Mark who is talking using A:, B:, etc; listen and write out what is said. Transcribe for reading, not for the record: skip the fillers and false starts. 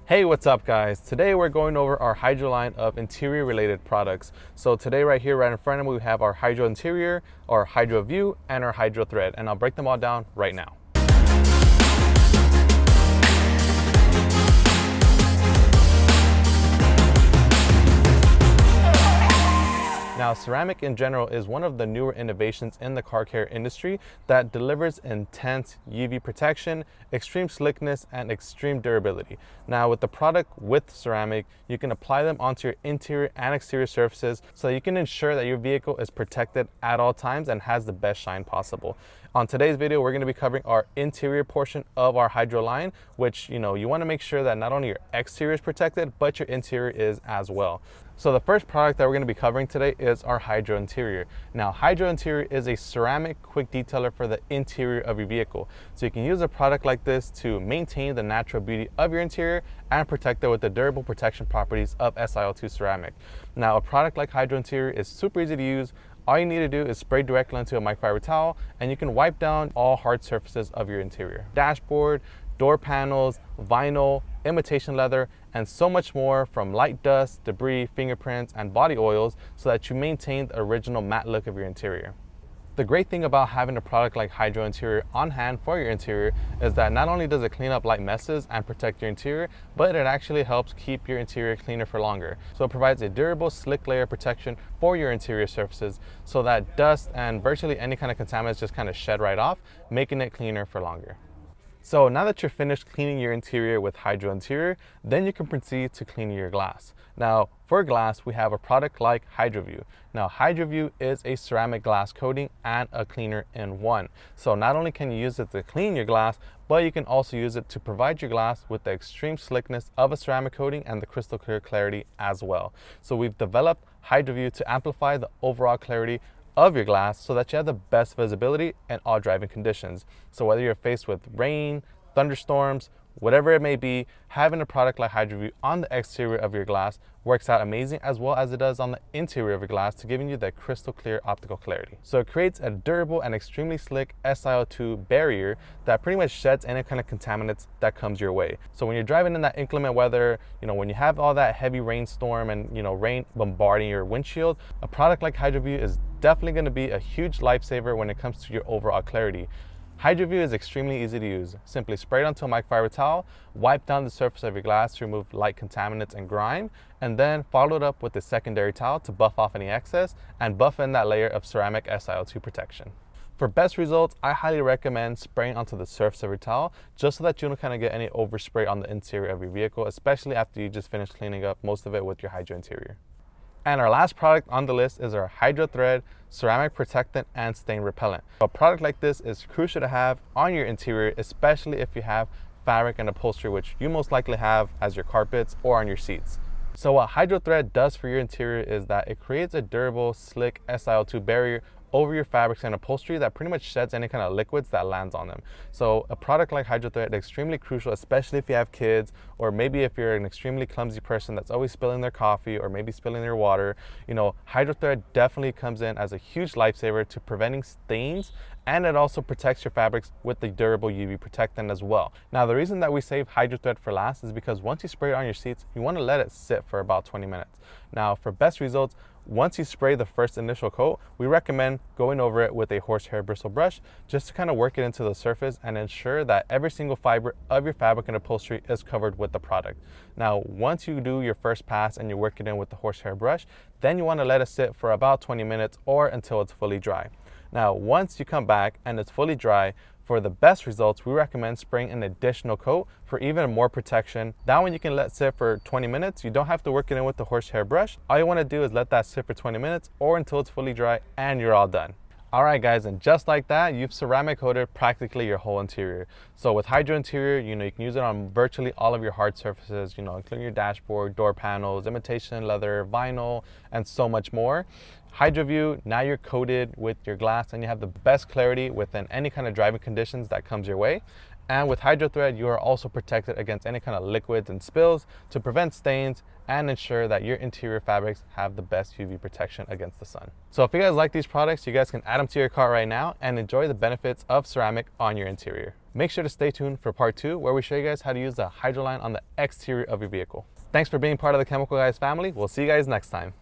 A: Hey, what's up guys? Today we're going over our Hydro line of interior related products. So today right here, right in front of me, we have our Hydro Interior, our HydroView, and our Hydrothread, and I'll break them all down right now. Now, ceramic in general is one of the newer innovations in the car care industry that delivers intense UV protection, extreme slickness, and extreme durability. Now, with the product with ceramic, you can apply them onto your interior and exterior surfaces so that you can ensure that your vehicle is protected at all times and has the best shine possible. On today's video, we're going to be covering our interior portion of our Hydro line, which, you want to make sure that not only your exterior is protected, but your interior is as well. So the first product that we're going to be covering today is our Hydro Interior. Now, Hydro Interior is a ceramic quick detailer for the interior of your vehicle. So you can use a product like this to maintain the natural beauty of your interior and protect it with the durable protection properties of SiO2 ceramic. Now, a product like Hydro Interior is super easy to use. All you need to do is spray directly into a microfiber towel and you can wipe down all hard surfaces of your interior. Dashboard, door panels, vinyl, imitation leather, and so much more, from light dust, debris, fingerprints, and body oils, so that you maintain the original matte look of your interior. The great thing about having a product like Hydro Interior on hand for your interior is that not only does it clean up light messes and protect your interior, but it actually helps keep your interior cleaner for longer. So it provides a durable, slick layer of protection for your interior surfaces so that dust and virtually any kind of contaminants just kind of shed right off, making it cleaner for longer. So now that you're finished cleaning your interior with Hydro Interior, then you can proceed to cleaning your glass. Now, for glass, we have a product like HydroView. Now, HydroView is a ceramic glass coating and a cleaner in one. So not only can you use it to clean your glass, but you can also use it to provide your glass with the extreme slickness of a ceramic coating and the crystal clear clarity as well. So we've developed HydroView to amplify the overall clarity of your glass so that you have the best visibility in all driving conditions. So whether you're faced with rain, thunderstorms, whatever it may be, having a product like HydroView on the exterior of your glass works out amazing, as well as it does on the interior of your glass, to giving you that crystal clear optical clarity. So it creates a durable and extremely slick SiO2 barrier that pretty much sheds any kind of contaminants that comes your way. So when you're driving in that inclement weather, when you have all that heavy rainstorm and rain bombarding your windshield, a product like HydroView is definitely going to be a huge lifesaver when it comes to your overall clarity. HydroView is extremely easy to use. Simply spray it onto a microfiber towel, wipe down the surface of your glass to remove light contaminants and grime, and then follow it up with a secondary towel to buff off any excess and buff in that layer of ceramic SiO2 protection. For best results, I highly recommend spraying onto the surface of your towel, just so that you don't kind of get any overspray on the interior of your vehicle, especially after you just finish cleaning up most of it with your Hydro Interior. And our last product on the list is our Hydrothread ceramic protectant and stain repellent. A product like this is crucial to have on your interior, especially if you have fabric and upholstery, which you most likely have as your carpets or on your seats. So what Hydrothread does for your interior is that it creates a durable, slick SiO2 barrier over your fabrics and upholstery that pretty much sheds any kind of liquids that lands on them. So a product like Hydrothread is extremely crucial, especially if you have kids, or maybe if you're an extremely clumsy person that's always spilling their coffee or maybe spilling their water. Hydrothread definitely comes in as a huge lifesaver to preventing stains, and it also protects your fabrics with the durable UV protectant as well. Now, the reason that we save Hydrothread for last is because once you spray it on your seats, you want to let it sit for about 20 minutes. Now, for best results, once you spray the first initial coat, we recommend going over it with a horsehair bristle brush just to kind of work it into the surface and ensure that every single fiber of your fabric and upholstery is covered with the product. Now, once you do your first pass and you work it in with the horsehair brush, then you want to let it sit for about 20 minutes or until it's fully dry. Now, once you come back and it's fully dry, for the best results, we recommend spraying an additional coat for even more protection. That one you can let sit for 20 minutes. You don't have to work it in with the horsehair brush. All you want to do is let that sit for 20 minutes or until it's fully dry, and you're all done. All right, guys, and just like that, you've ceramic coated practically your whole interior. So with Hydro Interior, you can use it on virtually all of your hard surfaces, including your dashboard, door panels, imitation leather, vinyl, and so much more. HydroView, now you're coated with your glass and you have the best clarity within any kind of driving conditions that comes your way. And with Hydrothread, you are also protected against any kind of liquids and spills to prevent stains and ensure that your interior fabrics have the best UV protection against the sun. So if you guys like these products, you guys can add them to your cart right now and enjoy the benefits of ceramic on your interior. Make sure to stay tuned for part 2, where we show you guys how to use the hydro line on the exterior of your vehicle. Thanks for being part of the Chemical Guys family. We'll see you guys next time.